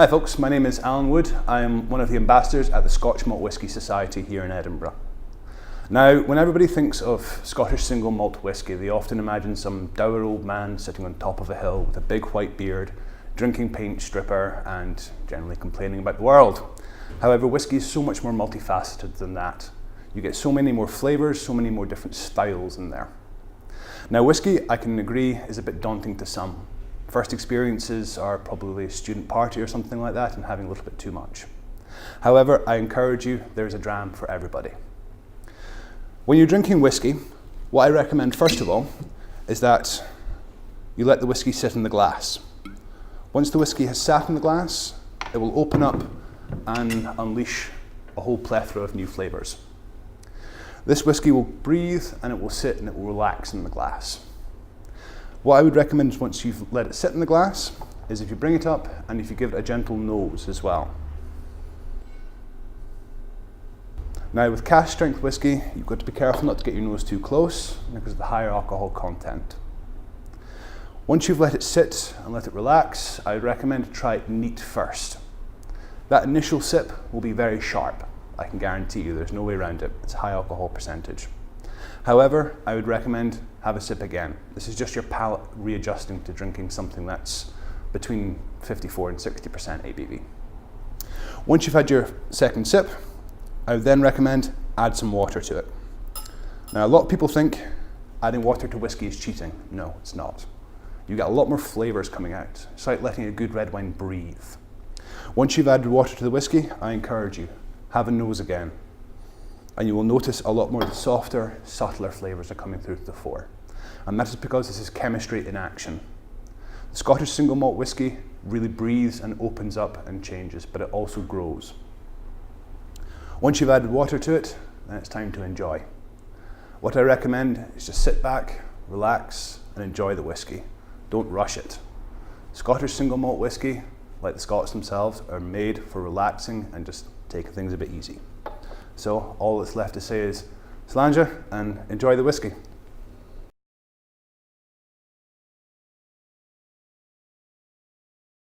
Hi folks, my name is Alan Wood. I am one of the ambassadors at the Scotch Malt Whisky Society here in Edinburgh. Now, when everybody thinks of Scottish single malt whisky, they often imagine some dour old man sitting on top of a hill with a big white beard, drinking paint stripper and generally complaining about the world. However, whisky is so much more multifaceted than that. You get so many more flavours, so many more different styles in there. Now, whisky, I can agree, is a bit daunting to some. First experiences are probably a student party or something like that and having a little bit too much. However, I encourage you, there's a dram for everybody. When you're drinking whisky, what I recommend first of all is that you let the whisky sit in the glass. Once the whisky has sat in the glass, it will open up and unleash a whole plethora of new flavours. This whisky will breathe and it will sit and it will relax in the glass. What I would recommend once you've let it sit in the glass is if you bring it up and if you give it a gentle nose as well. Now with cask strength whisky, you've got to be careful not to get your nose too close because of the higher alcohol content. Once you've let it sit and let it relax, I would recommend to try it neat first. That initial sip will be very sharp. I can guarantee you, there's no way around it. It's a high alcohol percentage. However, I would recommend have a sip again. This is just your palate readjusting to drinking something that's between 54 and 60% ABV. Once you've had your second sip, I would then recommend add some water to it. Now, a lot of people think adding water to whiskey is cheating. No, it's not. You get a lot more flavours coming out. It's like letting a good red wine breathe. Once you've added water to the whiskey, I encourage you, have a nose again. And you will notice a lot more of the softer, subtler flavours are coming through to the fore. And that is because this is chemistry in action. The Scottish single malt whisky really breathes and opens up and changes, but it also grows. Once you've added water to it, then it's time to enjoy. What I recommend is just sit back, relax, and enjoy the whisky. Don't rush it. Scottish single malt whisky, like the Scots themselves, are made for relaxing and just taking things a bit easy. So all that's left to say is Slàinte and enjoy the whisky.